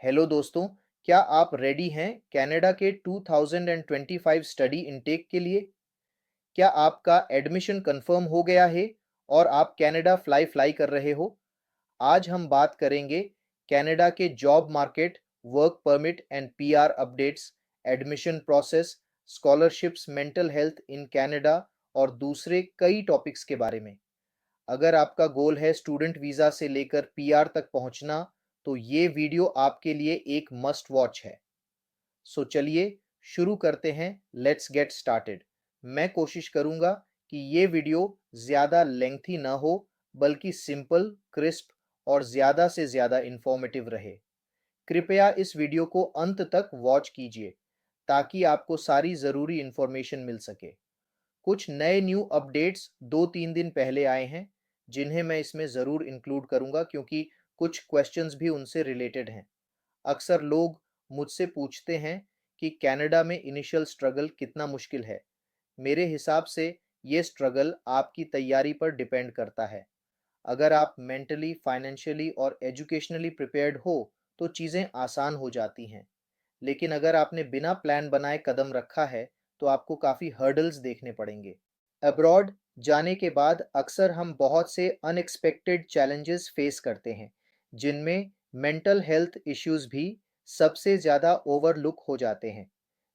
Hello दोस्तों, क्या आप रेडी हैं कनाडा के 2025 स्टडी इनटेक के लिए? क्या आपका एडमिशन कंफर्म हो गया है और आप कनाडा फ्लाई कर रहे हो? आज हम बात करेंगे कनाडा के job market, work permit and PR updates, admission process, scholarships, mental health in Canada और दूसरे कई टॉपिक्स के बारे में। अगर आपका गोल है स्टूडेंट वीज़ा से लेकर पीआर तक पहुंचना, तो ये वीडियो आपके लिए एक मस्ट वॉच है। सो चलिए शुरू करते हैं। Let's get started. मैं कोशिश करूंगा कि ये वीडियो ज़्यादा लेंथी ना हो, बल्कि सिंपल, क्रिस्प और ज़्यादा से ज़्यादा इंफॉर्मेटिव रहे। कृपया इस वीडियो को अंत तक वॉच कीजिए ताकि आपको सारी ज़रूरी इंफॉर्मेशन मिल सके। कुछ नए न्यू अपडेट्स 2-3 दिन पहले आए हैं, जिन्हें मैं इसमें ज़रूर इंक्लूड करूंगा क्योंकि कुछ क्वेश्चंस भी उनसे रिलेटेड हैं। अक्सर लोग मुझसे पूछते हैं कि कनाडा में इनिशियल स्ट्रगल कितना मुश्किल है। मेरे हिसाब से ये स्ट्रगल आपकी तैयारी पर डिपेंड करता है। अगर आप मेंटली, फाइनेंशियली और एजुकेशनली प्रिपेयर्ड हो, तो चीज़ें आसान हो जाती हैं। लेकिन अगर आपने बिना प्लान बनाए कदम रखा है, तो आपको काफ़ी हर्डल्स देखने पड़ेंगे। अब्रॉड जाने के बाद अक्सर हम बहुत से अनएक्सपेक्टेड चैलेंजेस फेस करते हैं, जिनमें मेंटल हेल्थ इश्यूज भी सबसे ज़्यादा ओवरलुक हो जाते हैं।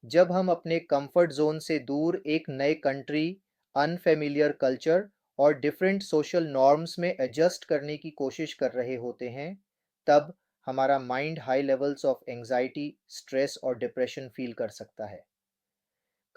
जब हम अपने कंफर्ट जोन से दूर एक नए कंट्री, अनफेमिलियर कल्चर और डिफरेंट सोशल नॉर्म्स में एडजस्ट करने की कोशिश कर रहे होते हैं, तब हमारा mind high levels of anxiety, stress और डिप्रेशन फील कर सकता है।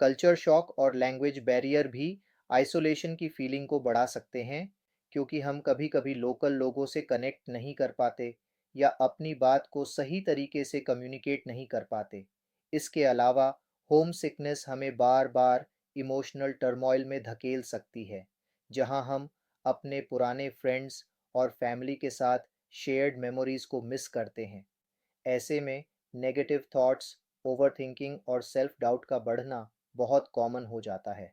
कल्चर शॉक और लैंग्वेज बैरियर भी आइसोलेशन की फीलिंग को बढ़ा सकते हैं, क्योंकि हम कभी-कभी लोकल लोगों से कनेक्ट नहीं कर पाते या अपनी बात को सही तरीके से कम्युनिकेट नहीं कर पाते। इसके अलावा होम सिकनेस हमें बार-बार इमोशनल टर्मॉइल में धकेल सकती है, जहां हम अपने पुराने फ्रेंड्स और फैमिली के साथ शेयर्ड मेमोरीज को मिस करते हैं। ऐसे में नेगेटिव थॉट्स, ओवरथिंकिंग और सेल्फ डाउट का बढ़ना बहुत कॉमन हो जाता है।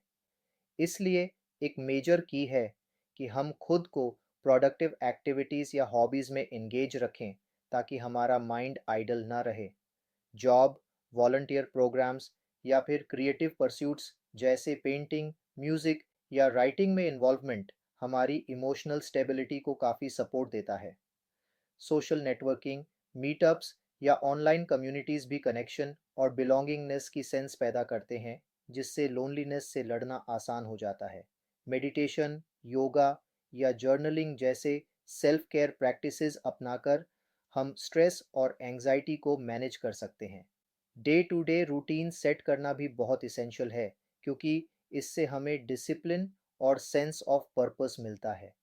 इसलिए एक मेजर की है कि हम खुद को प्रोडक्टिव एक्टिविटीज़ या हॉबीज़ में एंगेज रखें, ताकि हमारा माइंड आइडल ना रहे। जॉब, वॉलंटियर प्रोग्राम्स या फिर क्रिएटिव परस्यूट्स जैसे पेंटिंग, म्यूज़िक या राइटिंग में इन्वॉल्वमेंट हमारी इमोशनल स्टेबिलिटी को काफ़ी सपोर्ट देता है। सोशल नेटवर्किंग, मीटअप्स या ऑनलाइन कम्युनिटीज़ भी कनेक्शन और बिलोंगिंगनेस की सेंस पैदा करते हैं, जिससे लोनलीनेस से लड़ना आसान हो जाता है। मेडिटेशन, योगा या जर्नलिंग जैसे सेल्फ केयर प्रैक्टिसेस अपनाकर हम स्ट्रेस और एंजाइटी को मैनेज कर सकते हैं। Day to day routine set करना भी बहुत इसेंशियल है, क्योंकि इससे हमें डिसिप्लिन और सेंस ऑफ पर्पस मिलता है।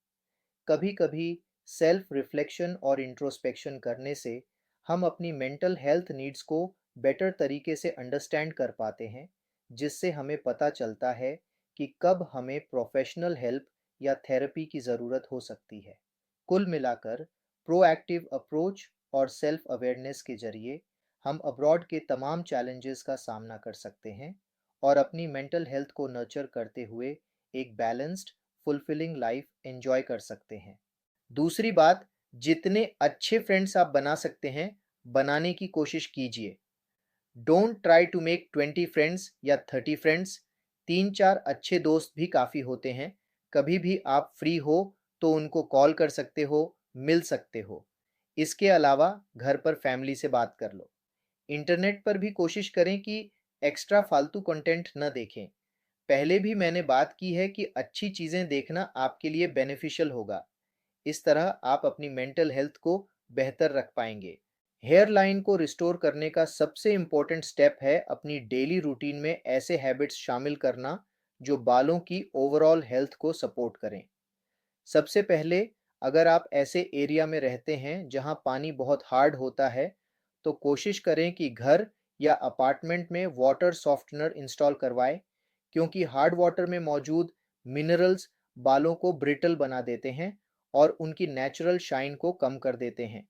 कभी-कभी सेल्फ रिफ्लेक्शन और इंट्रोस्पेक्शन करने से हम अपनी मेंटल हेल्थ नीड्स को बेटर तरीके से अंडरस्टैंड कर पाते हैं, जिससे हमें पता चलता है कि कब हमें प्रोफेशनल हेल्प या थेरेपी की ज़रूरत हो सकती है। कुल मिलाकर प्रोएक्टिव अप्रोच और सेल्फ अवेयरनेस के जरिए हम अब्रॉड के तमाम चैलेंजेस का सामना कर सकते हैं और अपनी मेंटल हेल्थ को नर्चर करते हुए एक बैलेंस्ड, फुलफिलिंग लाइफ एंजॉय कर सकते हैं। दूसरी बात, जितने अच्छे फ्रेंड्स आप बना सकते हैं, बनाने की कोशिश कीजिए। Don't try to make 20 friends या 30 फ्रेंड्स। 3-4 अच्छे दोस्त भी काफ़ी होते हैं। कभी भी आप फ्री हो तो उनको कॉल कर सकते हो, मिल सकते हो। इसके अलावा घर पर फैमिली से बात कर लो। इंटरनेट पर भी कोशिश करें कि एक्स्ट्रा फालतू कंटेंट न देखें। पहले भी मैंने बात की है कि अच्छी चीज़ें देखना आपके लिए बेनिफिशियल होगा। इस तरह आप अपनी मेंटल हेल्थ को बेहतर रख पाएंगे। हेयर लाइन को रिस्टोर करने का सबसे इम्पोर्टेंट स्टेप है अपनी डेली रूटीन में ऐसे हैबिट्स शामिल करना जो बालों की ओवरऑल हेल्थ को सपोर्ट करें। सबसे पहले, अगर आप ऐसे एरिया में रहते हैं जहां पानी बहुत हार्ड होता है, तो कोशिश करें कि घर या अपार्टमेंट में वाटर सॉफ्टनर इंस्टॉल करवाएं, क्योंकि हार्ड वाटर में मौजूद मिनरल्स बालों को ब्रिटल बना देते हैं और उनकी नेचुरल शाइन को कम कर देते हैं।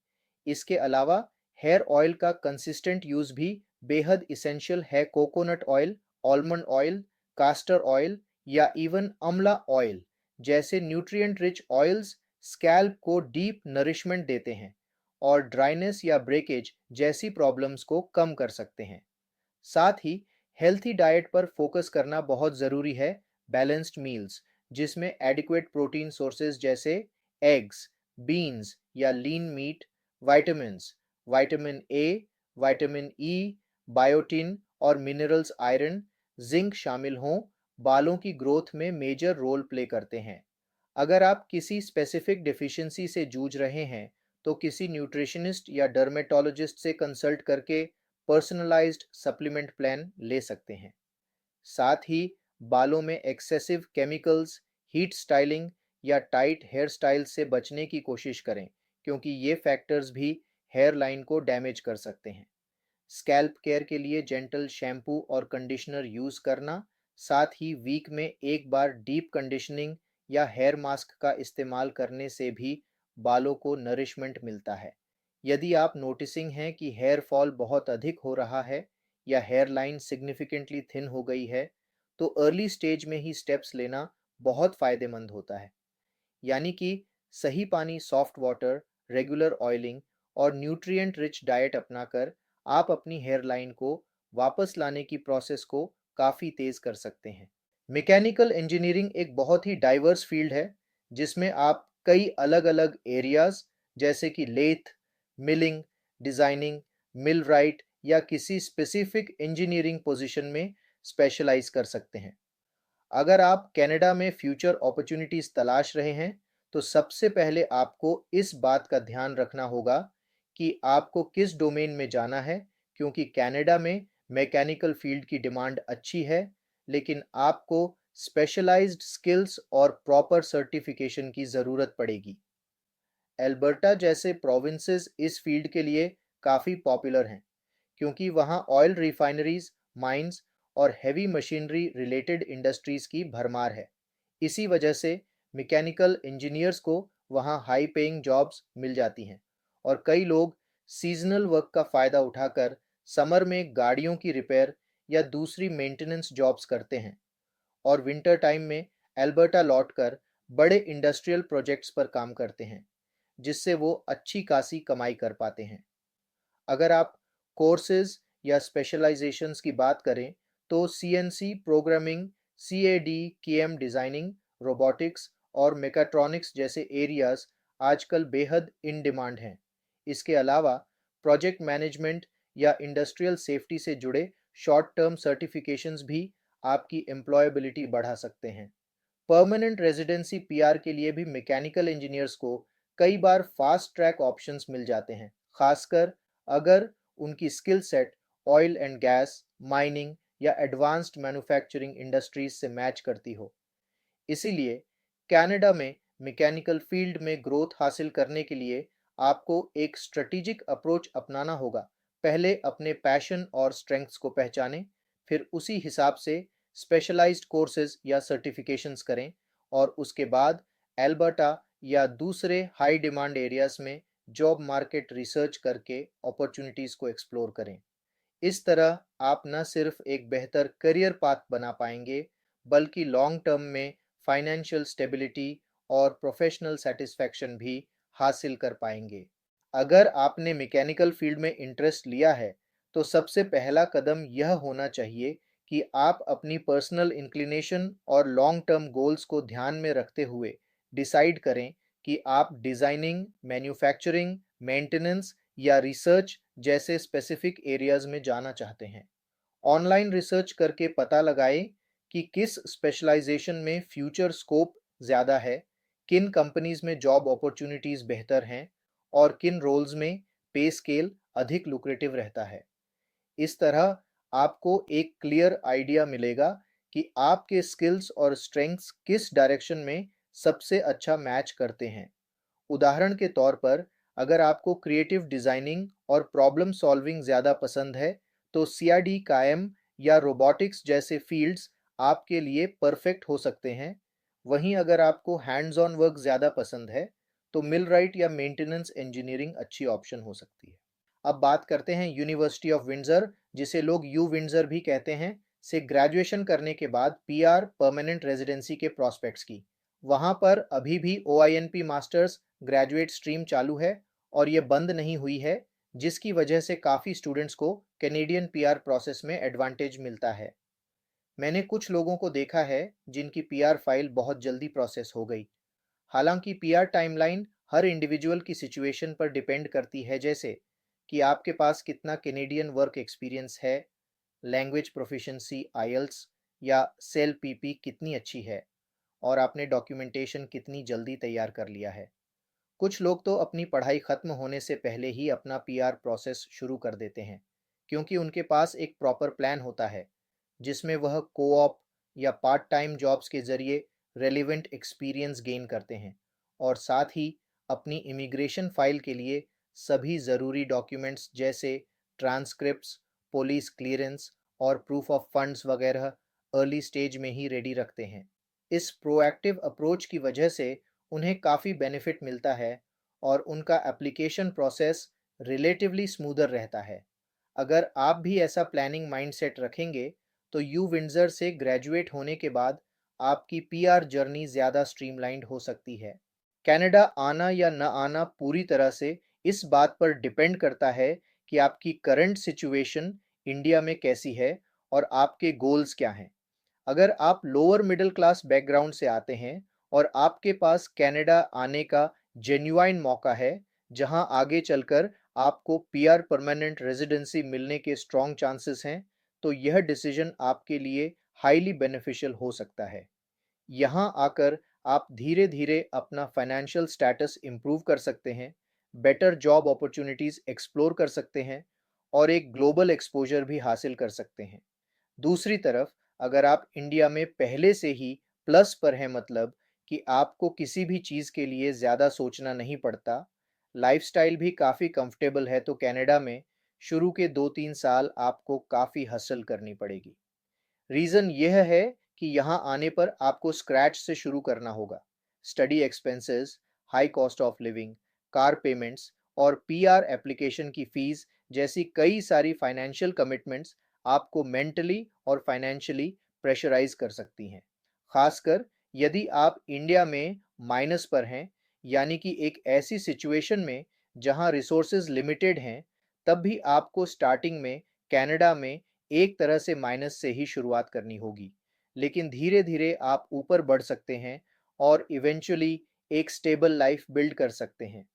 इसके अलावा हेयर ऑयल का कंसिस्टेंट यूज़ भी बेहद इसेंशियल है। Coconut oil, almond oil, caster oil या इवन अमला ऑयल जैसे न्यूट्रिएंट रिच ऑयल्स स्कैल्प को डीप नरिशमेंट देते हैं और ड्राइनेस या ब्रेकेज जैसी प्रॉब्लम्स को कम कर सकते हैं। साथ ही हेल्थी डाइट पर फोकस करना बहुत ज़रूरी है। बैलेंस्ड मील्स जिसमें एडिक्वेट प्रोटीन सोर्सेज जैसे एग्स, बीन्स या lean meat, vitamins, vitamin A, vitamin E, biotin और मिनरल्स आयरन, जिंक शामिल हों, बालों की ग्रोथ में मेजर रोल प्ले करते हैं। अगर आप किसी स्पेसिफिक डेफिशिएंसी से जूझ रहे हैं, तो किसी न्यूट्रिशनिस्ट या डर्मेटोलॉजिस्ट से कंसल्ट करके पर्सनलाइज्ड सप्लीमेंट प्लान ले सकते हैं। साथ ही बालों में एक्सेसिव केमिकल्स, हीट स्टाइलिंग या टाइट हेयर स्टाइल से बचने की कोशिश करें, क्योंकि ये फैक्टर्स भी हेयर लाइन को डैमेज कर सकते हैं। स्कैल्प केयर के लिए जेंटल शैम्पू और कंडीशनर यूज़ करना, साथ ही वीक में एक बार डीप कंडीशनिंग या हेयर मास्क का इस्तेमाल करने से भी बालों को नरिशमेंट मिलता है। यदि आप नोटिसिंग हैं कि हेयर फॉल बहुत अधिक हो रहा है या हेयर लाइन सिग्निफिकेंटली थिन हो गई है, तो अर्ली स्टेज में ही स्टेप्स लेना बहुत फ़ायदेमंद होता है। यानी कि सही पानी, सॉफ्ट वाटर, रेगुलर ऑयलिंग और न्यूट्रिएंट रिच डाइट अपनाकर आप अपनी हेयर लाइन को वापस लाने की प्रोसेस को काफ़ी तेज़ कर सकते हैं। मैकेनिकल इंजीनियरिंग एक बहुत ही डाइवर्स फील्ड है, जिसमें आप कई अलग-अलग एरियाज जैसे कि लेथ, मिलिंग, डिज़ाइनिंग, मिलराइट या किसी स्पेसिफिक इंजीनियरिंग पोजीशन में स्पेशलाइज कर सकते हैं। अगर आप कनाडा में फ्यूचर अपॉर्चुनिटीज़ तलाश रहे हैं, तो सबसे पहले आपको इस बात का ध्यान रखना होगा कि आपको किस डोमेन में जाना है, क्योंकि कनाडा में मैकेनिकल फील्ड की डिमांड अच्छी है, लेकिन आपको स्पेशलाइज्ड स्किल्स और प्रॉपर सर्टिफिकेशन की ज़रूरत पड़ेगी। एल्बर्टा जैसे प्रोविंसेस इस फील्ड के लिए काफ़ी पॉपुलर हैं, क्योंकि वहाँ ऑयल रिफाइनरीज, माइंस और हैवी मशीनरी रिलेटेड इंडस्ट्रीज की भरमार है। इसी वजह से मैकेनिकल इंजीनियर्स को वहाँ हाई पेइंग जॉब्स मिल जाती हैं और कई लोग सीजनल वर्क का फ़ायदा उठाकर समर में गाड़ियों की रिपेयर या दूसरी मेंटेनेंस जॉब्स करते हैं और विंटर टाइम में एल्बर्टा लौटकर बड़े इंडस्ट्रियल प्रोजेक्ट्स पर काम करते हैं, जिससे वो अच्छी खासी कमाई कर पाते हैं। अगर आप कोर्सेज या स्पेशलाइजेशंस की बात करें, तो सीएनसी प्रोग्रामिंग, सीएडी, केएम डिज़ाइनिंग, रोबोटिक्स और मेकाट्रॉनिक्स जैसे एरियाज आजकल बेहद इन डिमांड हैं। इसके अलावा प्रोजेक्ट मैनेजमेंट या इंडस्ट्रियल सेफ्टी से जुड़े शॉर्ट टर्म सर्टिफिकेशंस भी आपकी एम्प्लॉयबिलिटी बढ़ा सकते हैं। परमानेंट रेजिडेंसी पीआर के लिए भी मैकेनिकल इंजीनियर्स को कई बार फास्ट ट्रैक ऑप्शंस मिल जाते हैं, खासकर अगर उनकी skill set oil and gas, mining या एडवांस्ड मैन्युफैक्चरिंग इंडस्ट्रीज से मैच करती हो। इसीलिए कनाडा में मैकेनिकल फील्ड में ग्रोथ हासिल करने के लिए आपको एक स्ट्रेटेजिक अप्रोच अपनाना होगा। पहले अपने पैशन और स्ट्रेंथ्स को पहचानें, फिर उसी हिसाब से स्पेशलाइज्ड कोर्सेज या सर्टिफिकेशंस करें और उसके बाद एल्बर्टा या दूसरे हाई डिमांड एरियाज में जॉब मार्केट रिसर्च करके अपॉर्चुनिटीज़ को एक्सप्लोर करें। इस तरह आप न सिर्फ एक बेहतर करियर पाथ बना पाएंगे, बल्कि लॉन्ग टर्म में फाइनेंशियल स्टेबिलिटी और प्रोफेशनल सेटिस्फैक्शन भी हासिल कर पाएंगे। अगर आपने मैकेनिकल फील्ड में इंटरेस्ट लिया है, तो सबसे पहला कदम यह होना चाहिए कि आप अपनी पर्सनल इंक्लिनेशन और लॉन्ग टर्म गोल्स को ध्यान में रखते हुए डिसाइड करें कि आप डिज़ाइनिंग, मैन्युफैक्चरिंग, मेंटेनेंस या रिसर्च जैसे स्पेसिफिक एरियाज में जाना चाहते हैं। ऑनलाइन रिसर्च करके पता लगाएं कि किस स्पेशलाइजेशन में फ्यूचर स्कोप ज़्यादा है, किन कंपनीज में जॉब अपॉर्चुनिटीज़ बेहतर हैं और किन रोल्स में पे स्केल अधिक लुक्रेटिव रहता है। इस तरह आपको एक क्लियर आइडिया मिलेगा कि आपके स्किल्स और स्ट्रेंथ्स किस डायरेक्शन में सबसे अच्छा मैच करते हैं। उदाहरण के तौर पर, अगर आपको क्रिएटिव डिज़ाइनिंग और प्रॉब्लम सॉल्विंग ज़्यादा पसंद है, तो सीआरडी, कायम या रोबोटिक्स जैसे फील्ड्स आपके लिए परफेक्ट हो सकते हैं। वहीं अगर आपको हैंड्स ऑन वर्क ज़्यादा पसंद है, तो मिलराइट या मेंटेनेंस इंजीनियरिंग अच्छी ऑप्शन हो सकती है। अब बात करते हैं यूनिवर्सिटी ऑफ विंडसर, जिसे लोग यू विंडसर भी कहते हैं, से ग्रेजुएशन करने के बाद पीआर, परमानेंट रेजिडेंसी के प्रॉस्पेक्ट्स की। वहाँ पर अभी भी ओआईएनपी मास्टर्स ग्रेजुएट स्ट्रीम चालू है और ये बंद नहीं हुई है, जिसकी वजह से काफ़ी स्टूडेंट्स को कैनेडियन पीआर प्रोसेस में एडवांटेज मिलता है। मैंने कुछ लोगों को देखा है जिनकी पीआर फाइल बहुत जल्दी प्रोसेस हो गई। हालांकि पीआर टाइमलाइन हर इंडिविजुअल की सिचुएशन पर डिपेंड करती है, जैसे कि आपके पास कितना कैनेडियन वर्क एक्सपीरियंस है, लैंग्वेज प्रोफिशिएंसी आईएल्ट्स या सेल पीपी कितनी अच्छी है, और आपने डॉक्यूमेंटेशन कितनी जल्दी तैयार कर लिया है। कुछ लोग तो अपनी पढ़ाई खत्म होने से पहले ही अपना पीआर प्रोसेस शुरू कर देते हैं, क्योंकि उनके पास एक प्रॉपर प्लान होता है जिसमें वह कोऑप या पार्ट टाइम जॉब्स के ज़रिए रेलिवेंट एक्सपीरियंस गेन करते हैं, और साथ ही अपनी इमिग्रेशन फाइल के लिए सभी ज़रूरी डॉक्यूमेंट्स जैसे ट्रांसक्रिप्ट्स, पुलिस क्लियरेंस और प्रूफ ऑफ फंड्स वगैरह अर्ली स्टेज में ही रेडी रखते हैं। इस प्रोएक्टिव अप्रोच की वजह से उन्हें काफ़ी बेनिफिट मिलता है और उनका एप्लीकेशन प्रोसेस रिलेटिवली स्मूदर रहता है। अगर आप भी ऐसा प्लानिंग माइंडसेट रखेंगे तो यू विंडसर से ग्रेजुएट होने के बाद आपकी पीआर जर्नी ज़्यादा स्ट्रीमलाइंड हो सकती है। कनाडा आना या न आना पूरी तरह से इस बात पर डिपेंड करता है कि आपकी करंट सिचुएशन इंडिया में कैसी है और आपके गोल्स क्या हैं। अगर आप लोअर मिडिल क्लास बैकग्राउंड से आते हैं और आपके पास कनाडा आने का जेन्युइन मौका है, जहां आगे चलकर आपको पीआर परमानेंट रेजिडेंसी मिलने के स्ट्रॉन्ग चांसेस हैं, तो यह डिसीजन आपके लिए हाईली बेनिफिशियल हो सकता है। यहाँ आकर आप धीरे धीरे अपना फाइनेंशियल स्टेटस इम्प्रूव कर सकते हैं, बेटर जॉब अपॉर्चुनिटीज़ एक्सप्लोर कर सकते हैं और एक ग्लोबल एक्सपोजर भी हासिल कर सकते हैं। दूसरी तरफ अगर आप इंडिया में पहले से ही प्लस पर हैं, मतलब कि आपको किसी भी चीज़ के लिए ज़्यादा सोचना नहीं पड़ता, लाइफस्टाइल भी काफ़ी कंफर्टेबल है, तो कनाडा में शुरू के 2-3 साल आपको काफ़ी हसल करनी पड़ेगी। रीज़न यह है कि यहाँ आने पर आपको स्क्रैच से शुरू करना होगा। Study expenses, high cost of living, car payments और पीआर एप्लीकेशन की फ़ीस जैसी कई सारी फाइनेंशियल कमिटमेंट्स आपको मेंटली और फाइनेंशियली प्रेशराइज कर सकती हैं। खासकर यदि आप इंडिया में माइनस पर हैं, यानी कि एक ऐसी सिचुएशन में जहां रिसोर्सेज लिमिटेड हैं, तब भी आपको स्टार्टिंग में कनाडा में एक तरह से माइनस से ही शुरुआत करनी होगी। लेकिन धीरे धीरे आप ऊपर बढ़ सकते हैं और इवेंचुअली एक स्टेबल लाइफ बिल्ड कर सकते हैं।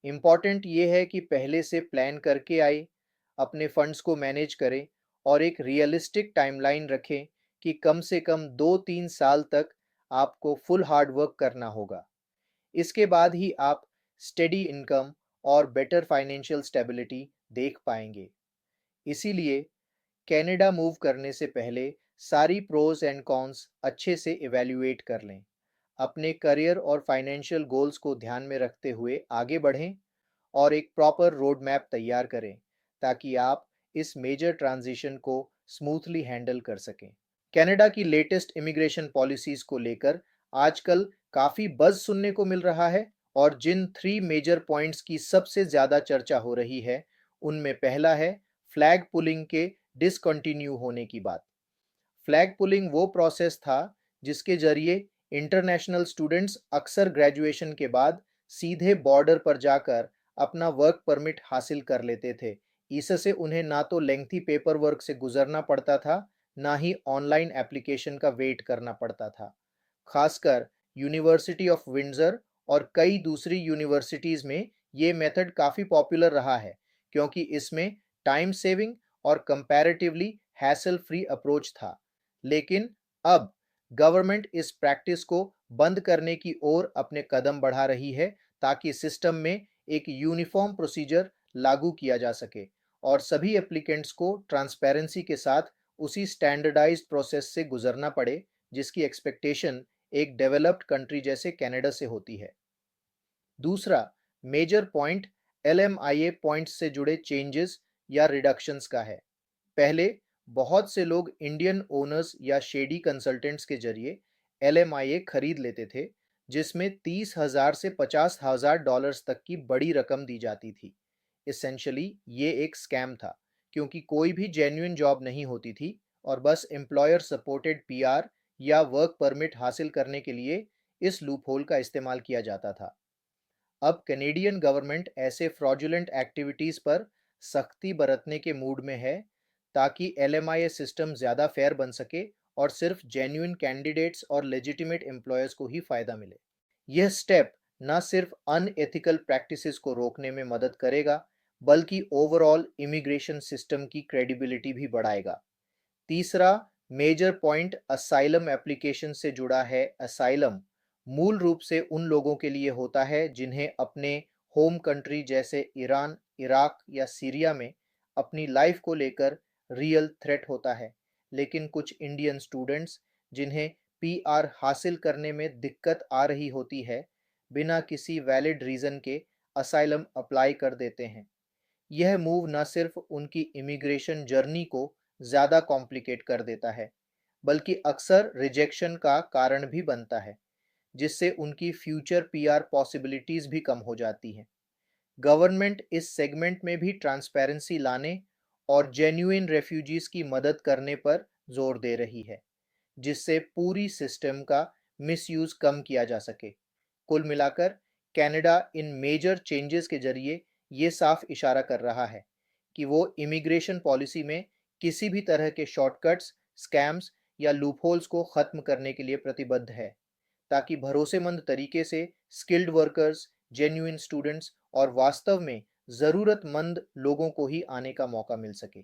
इम्पॉर्टेंट ये है कि पहले से प्लान करके आए, अपने फंड्स को मैनेज करें और एक रियलिस्टिक टाइमलाइन रखें कि कम से कम 2-3 साल तक आपको फुल हार्ड वर्क करना होगा। इसके बाद ही आप स्टेडी इनकम और बेटर फाइनेंशियल स्टेबिलिटी देख पाएंगे। इसीलिए कनाडा मूव करने से पहले सारी प्रोज एंड कॉन्स अच्छे से इवैल्यूएट कर लें। अपने करियर और फाइनेंशियल गोल्स को ध्यान में रखते हुए आगे बढ़ें और एक प्रॉपर रोड मैप तैयार करें, ताकि आप इस मेजर ट्रांजिशन को स्मूथली हैंडल कर सकें। कनाडा की लेटेस्ट इमिग्रेशन पॉलिसीज को लेकर आजकल काफ़ी बज़ सुनने को मिल रहा है, और जिन 3 मेजर पॉइंट्स की सबसे ज़्यादा चर्चा हो रही है, उनमें पहला है फ्लैग पुलिंग के डिसकंटिन्यू होने की बात। फ्लैग पुलिंग वो प्रोसेस था जिसके जरिए इंटरनेशनल स्टूडेंट्स अक्सर ग्रेजुएशन के बाद सीधे बॉर्डर पर जाकर अपना वर्क परमिट हासिल कर लेते थे। इससे उन्हें ना तो लेंथी पेपर वर्क से गुजरना पड़ता था, ना ही ऑनलाइन एप्लीकेशन का वेट करना पड़ता था। खासकर यूनिवर्सिटी ऑफ विंडसर और कई दूसरी यूनिवर्सिटीज़ में ये मेथड काफ़ी पॉपुलर रहा है, क्योंकि इसमें टाइम सेविंग और कंपैरेटिवली हैसल फ्री अप्रोच था। लेकिन अब गवर्नमेंट इस प्रैक्टिस को बंद करने की ओर अपने कदम बढ़ा रही है, ताकि सिस्टम में एक यूनिफॉर्म प्रोसीजर लागू किया जा सके और सभी एप्लीकेंट्स को ट्रांसपेरेंसी के साथ उसी स्टैंडर्डाइज्ड प्रोसेस से गुजरना पड़े जिसकी एक्सपेक्टेशन एक डेवलप्ड कंट्री जैसे कनाडा से होती है। दूसरा मेजर पॉइंट एलएमआईए पॉइंट्स से जुड़े चेंजेस या रिडक्शंस का है। पहले बहुत से लोग इंडियन ओनर्स या शेडी कंसल्टेंट्स के जरिए एलएमआईए खरीद लेते थे, जिसमें 30,000 से 50,000 डॉलर्स तक की बड़ी रकम दी जाती थी। इसेंशली ये एक स्कैम था, क्योंकि कोई भी जेन्युइन जॉब नहीं होती थी और बस एम्प्लॉयर सपोर्टेड पीआर या वर्क परमिट हासिल करने के लिए इस लूपहोल का इस्तेमाल किया जाता था। अब कैनेडियन गवर्नमेंट ऐसे फ्रॉडुलेंट एक्टिविटीज़ पर सख्ती बरतने के मूड में है ताकि LMIA सिस्टम ज़्यादा फेयर बन सके और सिर्फ जेन्युइन कैंडिडेट्स और लेजिटिमेट एम्प्लॉयर्स को ही फ़ायदा मिले। यह स्टेप न सिर्फ अनएथिकल प्रैक्टिसेस को रोकने में मदद करेगा, बल्कि ओवरऑल इमिग्रेशन सिस्टम की क्रेडिबिलिटी भी बढ़ाएगा। तीसरा मेजर पॉइंट असाइलम एप्लीकेशन से जुड़ा है। असाइलम मूल रूप से उन लोगों के लिए होता है जिन्हें अपने होम कंट्री जैसे ईरान, इराक या सीरिया में अपनी लाइफ को लेकर रियल थ्रेट होता है। लेकिन कुछ इंडियन स्टूडेंट्स जिन्हें PR हासिल करने में दिक्कत आ रही होती है, बिना किसी वैलिड रीज़न के असाइलम अप्लाई कर देते हैं। यह मूव न सिर्फ उनकी इमिग्रेशन जर्नी को ज़्यादा कॉम्प्लिकेट कर देता है, बल्कि अक्सर रिजेक्शन का कारण भी बनता है, जिससे उनकी फ्यूचर PR पॉसिबिलिटीज़ भी कम हो जाती हैं। गवर्नमेंट इस सेगमेंट में भी ट्रांसपेरेंसी लाने और जेन्युइन रेफ्यूजीज़ की मदद करने पर जोर दे रही है, जिससे पूरी सिस्टम का मिसयूज़ कम किया जा सके। कुल मिलाकर कनाडा इन मेजर चेंजेस के जरिए ये साफ इशारा कर रहा है कि वो इमिग्रेशन पॉलिसी में किसी भी तरह के शॉर्टकट्स, स्कैम्स या लूपहोल्स को ख़त्म करने के लिए प्रतिबद्ध है, ताकि भरोसेमंद तरीके से स्किल्ड वर्कर्स, जेन्युइन स्टूडेंट्स और वास्तव में ज़रूरतमंद लोगों को ही आने का मौका मिल सके।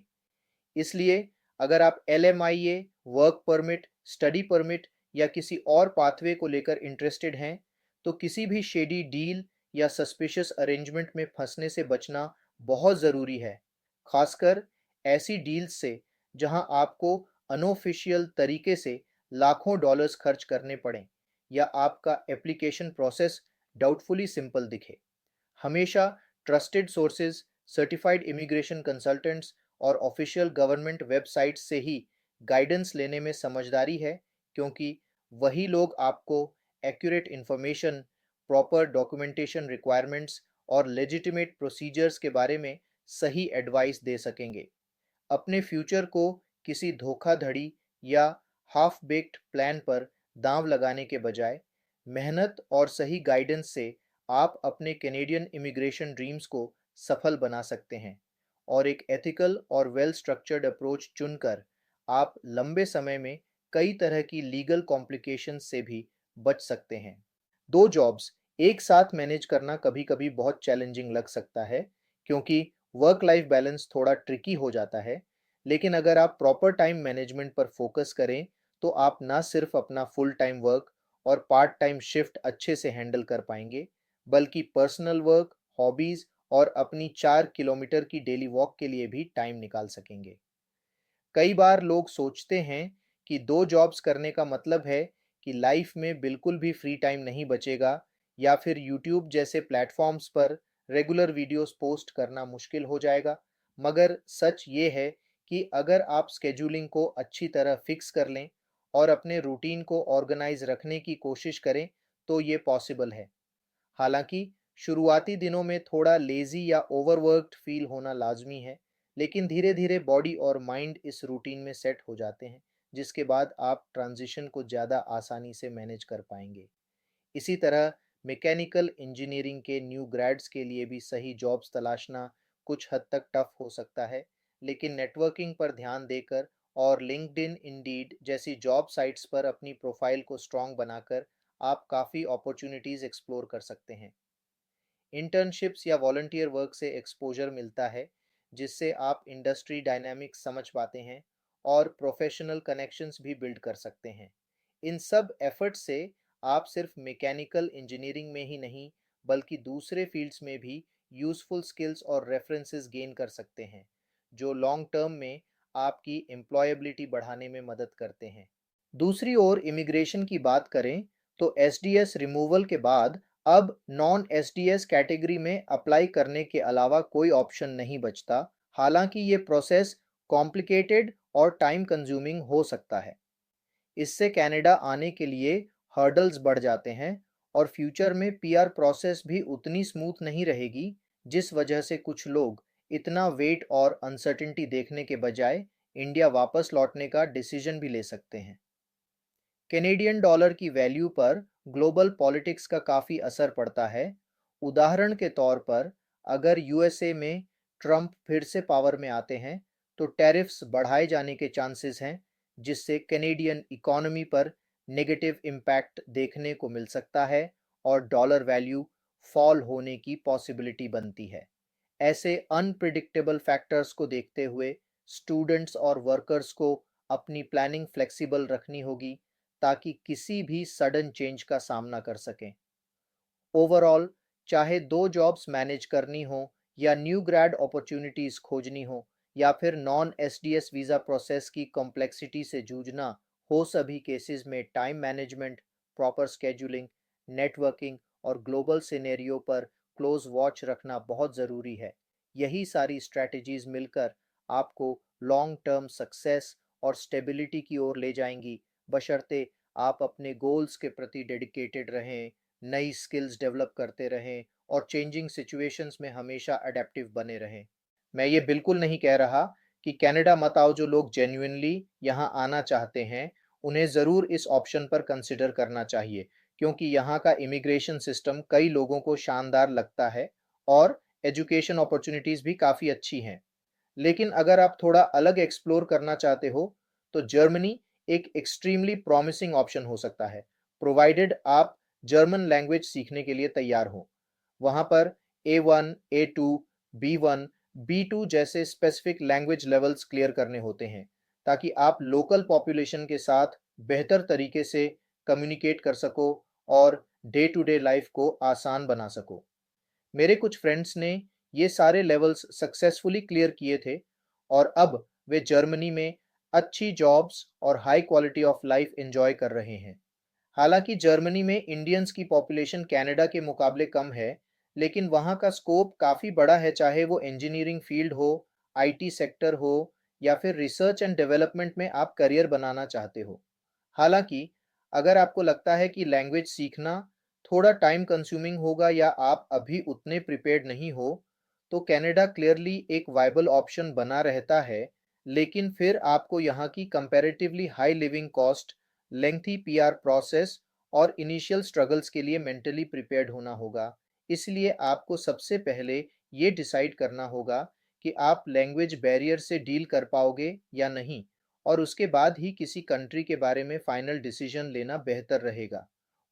इसलिए अगर आप LMIA, work permit, study permit या किसी और पाथवे को लेकर इंटरेस्टेड हैं, तो किसी भी शेडी डील या सस्पिशियस अरेंजमेंट में फंसने से बचना बहुत ज़रूरी है, खासकर ऐसी डील्स से जहां आपको अनऑफिशियल तरीके से लाखों डॉलर्स खर्च करने पड़ें या आपका एप्लीकेशन प्रोसेस डाउटफुली सिंपल दिखे। हमेशा trusted sources, certified immigration consultants और ऑफिशियल गवर्नमेंट वेबसाइट्स से ही गाइडेंस लेने में समझदारी है, क्योंकि वही लोग आपको accurate information, proper documentation requirements और लेजिटिमेट प्रोसीजर्स के बारे में सही एडवाइस दे सकेंगे। अपने फ्यूचर को किसी धोखाधड़ी या हाफ बेक्ड प्लान पर दांव लगाने के बजाय मेहनत और सही गाइडेंस से आप अपने कैनेडियन इमिग्रेशन ड्रीम्स को सफल बना सकते हैं और एक एथिकल और वेल स्ट्रक्चर्ड अप्रोच चुनकर आप लंबे समय में कई तरह की लीगल कॉम्प्लिकेशंस से भी बच सकते हैं। दो जॉब्स एक साथ मैनेज करना कभी-कभी बहुत चैलेंजिंग लग सकता है, क्योंकि वर्क लाइफ बैलेंस थोड़ा ट्रिकी हो जाता है। लेकिन अगर आप प्रॉपर टाइम मैनेजमेंट पर फोकस करें, तो आप ना सिर्फ अपना फुल टाइम वर्क और पार्ट टाइम शिफ्ट अच्छे से हैंडल कर पाएंगे, बल्कि पर्सनल वर्क, हॉबीज और अपनी 4 किलोमीटर की डेली वॉक के लिए भी टाइम निकाल सकेंगे। कई बार लोग सोचते हैं कि दो जॉब्स करने का मतलब है कि लाइफ में बिल्कुल भी फ्री टाइम नहीं बचेगा या फिर यूट्यूब जैसे प्लेटफॉर्म्स पर रेगुलर वीडियोस पोस्ट करना मुश्किल हो जाएगा। मगर सच ये है कि अगर आप स्केड्यूलिंग को अच्छी तरह फिक्स कर लें और अपने रूटीन को ऑर्गेनाइज रखने की कोशिश करें, तो ये पॉसिबल है। हालांकि शुरुआती दिनों में थोड़ा लेजी या ओवरवर्क्ड फील होना लाजमी है, लेकिन धीरे धीरे बॉडी और माइंड इस रूटीन में सेट हो जाते हैं, जिसके बाद आप ट्रांजिशन को ज़्यादा आसानी से मैनेज कर पाएंगे। इसी तरह मैकेनिकल इंजीनियरिंग के न्यू ग्रेड्स के लिए भी सही जॉब्स तलाशना कुछ हद तक टफ हो सकता है, लेकिन नेटवर्किंग पर ध्यान देकर और लिंक्डइन, इंडीड जैसी जॉब साइट्स पर अपनी प्रोफाइल को स्ट्रॉन्ग बनाकर आप काफ़ी अपॉर्चुनिटीज़ एक्सप्लोर कर सकते हैं। इंटर्नशिप्स या वॉलंटियर वर्क से एक्सपोजर मिलता है, जिससे आप इंडस्ट्री डायनामिक्स समझ पाते हैं और प्रोफेशनल कनेक्शंस भी बिल्ड कर सकते हैं। इन सब एफर्ट से आप सिर्फ मैकेनिकल इंजीनियरिंग में ही नहीं, बल्कि दूसरे फील्ड्स में भी यूज़फुल स्किल्स और रेफरेंसेस गेन कर सकते हैं, जो लॉन्ग टर्म में आपकी एम्प्लॉयबिलिटी बढ़ाने में मदद करते हैं। दूसरी ओर इमिग्रेशन की बात करें, तो एसडीएस रिमूवल के बाद अब नॉन एसडीएस कैटेगरी में अप्लाई करने के अलावा कोई ऑप्शन नहीं बचता। हालांकि ये प्रोसेस कॉम्प्लिकेटेड और टाइम कंज्यूमिंग हो सकता है। इससे कनाडा आने के लिए हर्डल्स बढ़ जाते हैं और फ्यूचर में पीआर प्रोसेस भी उतनी स्मूथ नहीं रहेगी, जिस वजह से कुछ लोग इतना वेट और अनसर्टिनिटी देखने के बजाय इंडिया वापस लौटने का डिसीजन भी ले सकते हैं। कैनेडियन डॉलर की वैल्यू पर ग्लोबल पॉलिटिक्स का काफ़ी असर पड़ता है। उदाहरण के तौर पर अगर यूएसए में ट्रंप फिर से पावर में आते हैं तो टैरिफ्स बढ़ाए जाने के चांसेस हैं, जिससे कैनेडियन इकोनॉमी पर नेगेटिव इम्पैक्ट देखने को मिल सकता है और डॉलर वैल्यू फॉल होने की पॉसिबिलिटी बनती है। ऐसे अनप्रिडिक्टेबल फैक्टर्स को देखते हुए स्टूडेंट्स और वर्कर्स को अपनी प्लानिंग फ्लेक्सिबल रखनी होगी ताकि किसी भी सडन चेंज का सामना कर सकें। ओवरऑल, चाहे दो जॉब्स मैनेज करनी हो या न्यू ग्रेड अपॉर्चुनिटीज खोजनी हो या फिर नॉन एसडीएस वीज़ा प्रोसेस की कॉम्प्लेक्सिटी से जूझना हो, सभी केसेस में time management, proper scheduling, networking और ग्लोबल सिनेरियो पर क्लोज वॉच रखना बहुत ज़रूरी है। यही सारी स्ट्रैटेजीज मिलकर आपको लॉन्ग टर्म सक्सेस और स्टेबिलिटी की ओर ले जाएंगी, बशर्ते आप अपने गोल्स के प्रति डेडिकेटेड रहें, नई स्किल्स डेवलप करते रहें और चेंजिंग सिचुएशंस में हमेशा अडेप्टिव बने रहें। मैं ये बिल्कुल नहीं कह रहा कि कनाडा मत आओ। जो लोग जेन्युइनली यहाँ आना चाहते हैं उन्हें ज़रूर इस ऑप्शन पर कंसिडर करना चाहिए, क्योंकि यहाँ का इमिग्रेशन सिस्टम कई लोगों को शानदार लगता है और एजुकेशन अपॉर्चुनिटीज़ भी काफ़ी अच्छी हैं। लेकिन अगर आप थोड़ा अलग एक्सप्लोर करना चाहते हो तो जर्मनी एक एक्सट्रीमली प्रॉमिसिंग ऑप्शन हो सकता है, प्रोवाइडेड आप जर्मन लैंग्वेज सीखने के लिए तैयार हो। वहाँ पर A1, A2, B1, B2 जैसे स्पेसिफिक लैंग्वेज लेवल्स क्लियर करने होते हैं ताकि आप लोकल पॉपुलेशन के साथ बेहतर तरीके से कम्युनिकेट कर सको और डे टू डे लाइफ को आसान बना सको। मेरे कुछ फ्रेंड्स ने ये सारे लेवल्स सक्सेसफुली क्लियर किए थे और अब वे जर्मनी में अच्छी जॉब्स और high quality of life enjoy कर रहे हैं। हालांकि जर्मनी में इंडियंस की पॉपुलेशन कनाडा के मुकाबले कम है, लेकिन वहाँ का स्कोप काफ़ी बड़ा है, चाहे वो इंजीनियरिंग फील्ड हो, आईटी सेक्टर हो या फिर रिसर्च एंड डेवलपमेंट में आप करियर बनाना चाहते हो। हालांकि अगर आपको लगता है कि लैंग्वेज सीखना थोड़ा टाइम कंज्यूमिंग होगा या आप अभी उतने प्रिपेयर्ड नहीं हो, तो कनाडा क्लियरली एक वायबल ऑप्शन बना रहता है। लेकिन फिर आपको यहाँ की comparatively high living cost, lengthy PR process और इनिशियल स्ट्रगल्स के लिए मेंटली प्रिपेयर्ड होना होगा। इसलिए आपको सबसे पहले ये डिसाइड करना होगा कि आप लैंग्वेज बैरियर से डील कर पाओगे या नहीं, और उसके बाद ही किसी कंट्री के बारे में फाइनल डिसीजन लेना बेहतर रहेगा।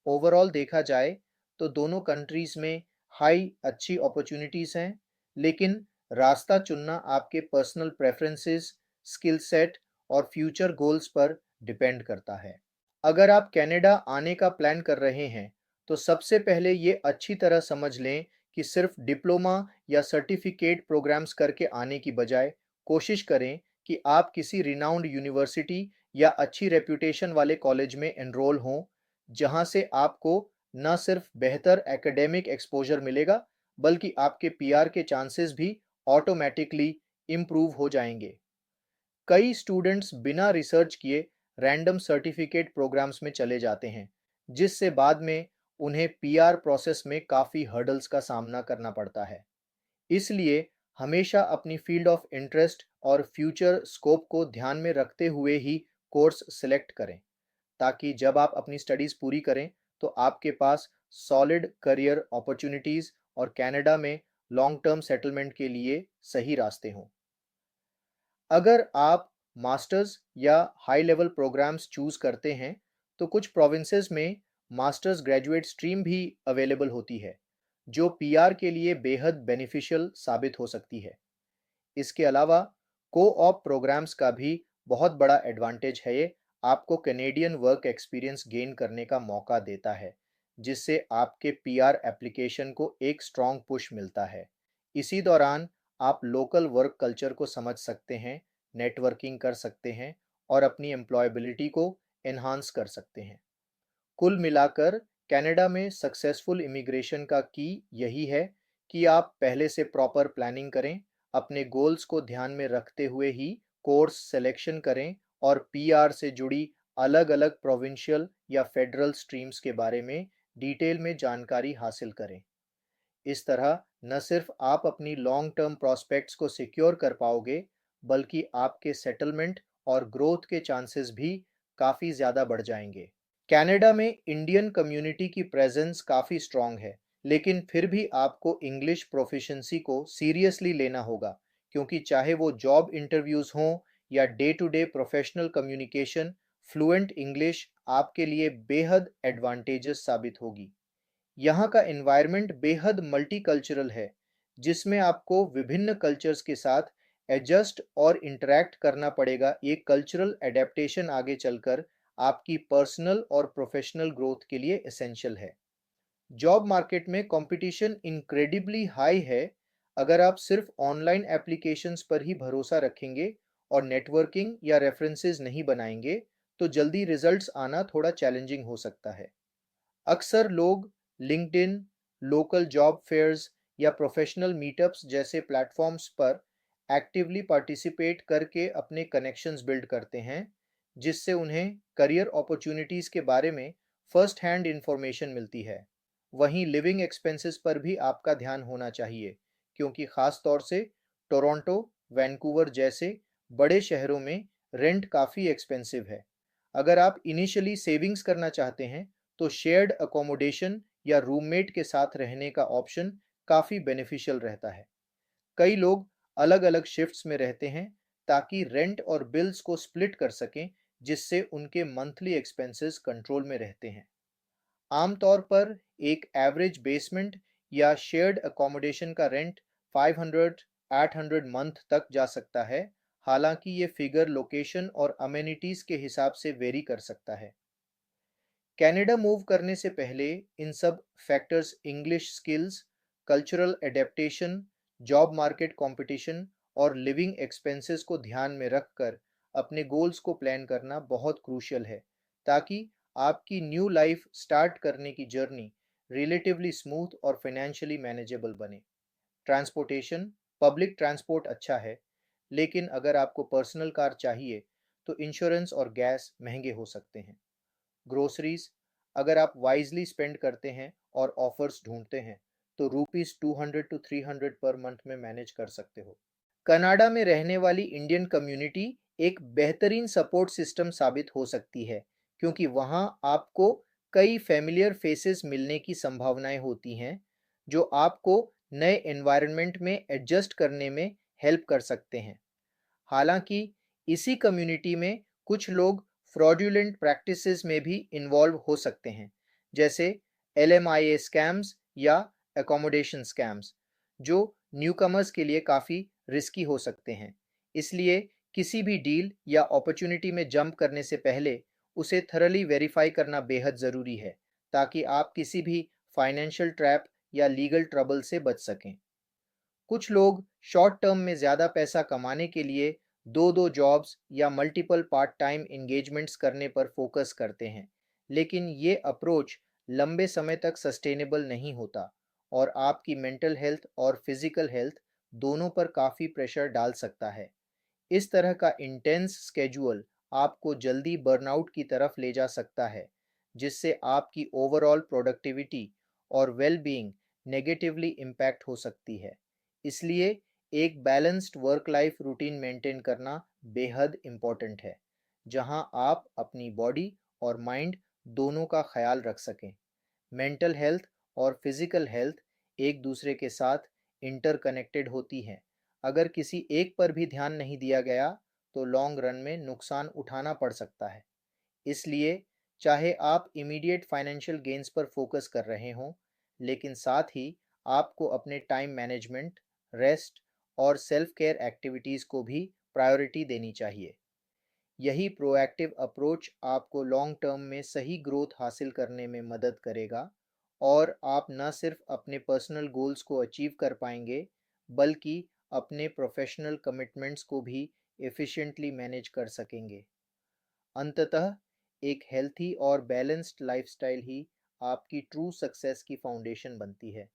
ओवरऑल देखा जाए तो दोनों कंट्रीज में हाई अच्छी अपॉर्चुनिटीज हैं, लेकिन रास्ता चुनना आपके पर्सनल प्रेफरेंसेस, स्किल सेट और फ्यूचर गोल्स पर डिपेंड करता है। अगर आप कनाडा आने का प्लान कर रहे हैं तो सबसे पहले ये अच्छी तरह समझ लें कि सिर्फ डिप्लोमा या सर्टिफिकेट प्रोग्राम्स करके आने की बजाय कोशिश करें कि आप किसी रिनाउंड यूनिवर्सिटी या अच्छी रेप्यूटेशन वाले कॉलेज में एनरोल हों, जहां से आपको न सिर्फ बेहतर एकेडमिक एक्सपोजर मिलेगा बल्कि आपके पीआर के चांसेस भी ऑटोमेटिकली इम्प्रूव हो जाएंगे। कई स्टूडेंट्स बिना रिसर्च किए रैंडम सर्टिफिकेट प्रोग्राम्स में चले जाते हैं, जिससे बाद में उन्हें पीआर प्रोसेस में काफ़ी हर्डल्स का सामना करना पड़ता है। इसलिए हमेशा अपनी फील्ड ऑफ इंटरेस्ट और फ्यूचर स्कोप को ध्यान में रखते हुए ही कोर्स सिलेक्ट करें, ताकि जब आप अपनी स्टडीज़ पूरी करें तो आपके पास सॉलिड करियर अपॉर्चुनिटीज़ और कनाडा में लॉन्ग टर्म सेटलमेंट के लिए सही रास्ते हों। अगर आप मास्टर्स या हाई लेवल प्रोग्राम्स चूज़ करते हैं तो कुछ प्रोविंसेस में मास्टर्स ग्रेजुएट स्ट्रीम भी अवेलेबल होती है, जो पीआर के लिए बेहद बेनिफिशियल साबित हो सकती है। इसके अलावा को-ऑप प्रोग्राम्स का भी बहुत बड़ा एडवांटेज है। ये आपको कैनेडियन वर्क एक्सपीरियंस गेन करने का मौका देता है, जिससे आपके पीआर एप्लीकेशन को एक स्ट्रॉन्ग पुश मिलता है। इसी दौरान आप लोकल वर्क कल्चर को समझ सकते हैं, नेटवर्किंग कर सकते हैं और अपनी एम्प्लॉयबिलिटी को एनहांस कर सकते हैं। कुल मिलाकर कनाडा में सक्सेसफुल इमिग्रेशन का की यही है कि आप पहले से प्रॉपर प्लानिंग करें, अपने गोल्स को ध्यान में रखते हुए ही कोर्स सिलेक्शन करें और पीआर से जुड़ी अलग-अलग प्रोविंशियल या फेडरल स्ट्रीम्स के बारे में डिटेल में जानकारी हासिल करें। इस तरह न सिर्फ आप अपनी लॉन्ग टर्म प्रॉस्पेक्ट्स को सिक्योर कर पाओगे, बल्कि आपके सेटलमेंट और ग्रोथ के चांसेस भी काफ़ी ज़्यादा बढ़ जाएंगे। कनाडा में इंडियन कम्युनिटी की प्रेजेंस काफ़ी स्ट्रॉन्ग है, लेकिन फिर भी आपको इंग्लिश प्रोफिशिएंसी को सीरियसली लेना होगा, क्योंकि चाहे वो जॉब इंटरव्यूज हों या day to day professional communication, fluent English आपके लिए बेहद एडवांटेजेस साबित होगी। यहाँ का एनवायरनमेंट बेहद मल्टीकल्चरल है, जिसमें आपको विभिन्न कल्चर्स के साथ एडजस्ट और इंटरैक्ट करना पड़ेगा। ये कल्चरल एडेप्टेशन आगे चलकर आपकी पर्सनल और प्रोफेशनल ग्रोथ के लिए एसेंशियल है। जॉब मार्केट में कंपटीशन इनक्रेडिबली हाई है। अगर आप सिर्फ ऑनलाइन एप्लीकेशंस पर ही भरोसा रखेंगे और नेटवर्किंग या रेफरेंसेस नहीं बनाएंगे, तो जल्दी रिजल्ट्स आना थोड़ा चैलेंजिंग हो सकता है। अक्सर लोग लिंक्डइन, लोकल जॉब फेयर्स या प्रोफेशनल मीटअप्स जैसे प्लेटफॉर्म्स पर एक्टिवली पार्टिसिपेट करके अपने कनेक्शंस बिल्ड करते हैं, जिससे उन्हें करियर अपॉर्चुनिटीज़ के बारे में फर्स्ट हैंड इंफॉर्मेशन मिलती है। वहीं लिविंग एक्सपेंसेस पर भी आपका ध्यान होना चाहिए, क्योंकि ख़ास तौर से टोरंटो, वैंकूवर जैसे बड़े शहरों में रेंट काफ़ी एक्सपेंसिव है। अगर आप इनिशियली सेविंग्स करना चाहते हैं, तो शेयर्ड अकोमोडेशन या रूममेट के साथ रहने का ऑप्शन काफ़ी बेनिफिशियल रहता है। कई लोग अलग-अलग शिफ्ट्स में रहते हैं ताकि रेंट और बिल्स को स्प्लिट कर सकें, जिससे उनके मंथली एक्सपेंसेस कंट्रोल में रहते हैं। आमतौर पर एक एवरेज बेसमेंट या शेयर्ड अकोमोडेशन का रेंट 500-800 मंथ तक जा सकता है। हालांकि ये फिगर लोकेशन और अमेनिटीज के हिसाब से वेरी कर सकता है। कनाडा मूव करने से पहले इन सब factors, English skills, cultural adaptation, job market competition और लिविंग एक्सपेंसेस को ध्यान में रखकर अपने गोल्स को प्लान करना बहुत क्रूशियल है, ताकि आपकी न्यू लाइफ स्टार्ट करने की जर्नी रिलेटिवली स्मूथ और फाइनेंशियली मैनेजेबल बने। ट्रांसपोर्टेशन, पब्लिक ट्रांसपोर्ट अच्छा है, लेकिन अगर आपको पर्सनल कार चाहिए तो इंश्योरेंस और गैस महंगे हो सकते हैं। ग्रोसरीज, अगर आप वाइजली स्पेंड करते हैं और ऑफर्स ढूंढते हैं, तो ₹200 to ₹300 पर मंथ में मैनेज कर सकते हो। कनाडा में रहने वाली इंडियन कम्युनिटी एक बेहतरीन सपोर्ट सिस्टम साबित हो सकती है, क्योंकि वहाँ आपको कई फैमिलियर फेसेस मिलने की संभावनाएं होती हैं, जो आपको नए एनवायरनमेंट में एडजस्ट करने में हेल्प कर सकते हैं। हालांकि इसी कम्युनिटी में कुछ लोग फ्रॉडुलेंट प्रैक्टिसेस में भी इन्वॉल्व हो सकते हैं, जैसे LMIA स्कैम्स या एकोमोडेशन स्कैम्स, जो न्यूकमर्स के लिए काफ़ी रिस्की हो सकते हैं। इसलिए किसी भी डील या अपॉर्चुनिटी में जंप करने से पहले उसे थरली वेरीफाई करना बेहद ज़रूरी है, ताकि आप किसी भी फाइनेंशियल ट्रैप या लीगल ट्रबल से बच सकें। कुछ लोग शॉर्ट टर्म में ज़्यादा पैसा कमाने के लिए दो दो जॉब्स या मल्टीपल पार्ट टाइम एंगेजमेंट्स करने पर फोकस करते हैं, लेकिन ये अप्रोच लंबे समय तक सस्टेनेबल नहीं होता और आपकी मेंटल हेल्थ और फिजिकल हेल्थ दोनों पर काफ़ी प्रेशर डाल सकता है। इस तरह का इंटेंस स्केड्यूल आपको जल्दी बर्नआउट की तरफ ले जा सकता है, जिससे आपकी ओवरऑल प्रोडक्टिविटी और वेल बीइंग नेगेटिवली इम्पैक्ट हो सकती है। इसलिए एक balanced work life routine maintain करना बेहद इम्पोर्टेंट है, जहां आप अपनी बॉडी और माइंड दोनों का ख्याल रख सकें। मेंटल हेल्थ और फिजिकल हेल्थ एक दूसरे के साथ इंटरकनेक्टेड होती हैं। अगर किसी एक पर भी ध्यान नहीं दिया गया, तो लॉन्ग रन में नुकसान उठाना पड़ सकता है। इसलिए चाहे आप इमीडिएट फाइनेंशियल गेन्स पर फोकस कर रहे हों, लेकिन साथ ही आपको अपने टाइम मैनेजमेंट, रेस्ट और सेल्फ केयर एक्टिविटीज़ को भी प्रायोरिटी देनी चाहिए। यही प्रोएक्टिव अप्रोच आपको लॉन्ग टर्म में सही ग्रोथ हासिल करने में मदद करेगा और आप न सिर्फ अपने पर्सनल गोल्स को अचीव कर पाएंगे, बल्कि अपने प्रोफेशनल कमिटमेंट्स को भी एफिशिएंटली मैनेज कर सकेंगे। अंततः एक हेल्थी और बैलेंस्ड लाइफस्टाइल ही आपकी ट्रू सक्सेस की फाउंडेशन बनती है,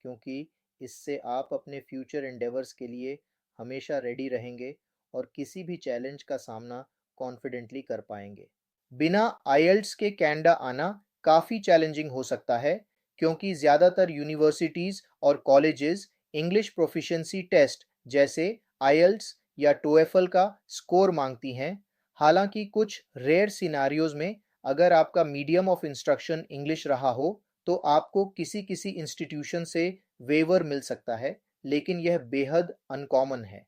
क्योंकि इससे आप अपने फ्यूचर एंडेवर्स के लिए हमेशा रेडी रहेंगे और किसी भी चैलेंज का सामना कॉन्फिडेंटली कर पाएंगे। बिना आईएल्ट्स के कनाडा आना काफ़ी चैलेंजिंग हो सकता है, क्योंकि ज़्यादातर यूनिवर्सिटीज़ और कॉलेजेस इंग्लिश प्रोफिशिएंसी टेस्ट जैसे आईएल्ट्स या टोएफल का स्कोर मांगती हैं। हालांकि कुछ रेयर सिनारियोज में अगर आपका मीडियम ऑफ इंस्ट्रक्शन इंग्लिश रहा हो, तो आपको किसी-किसी इंस्टीट्यूशन से वेवर मिल सकता है, लेकिन यह बेहद अनकॉमन है।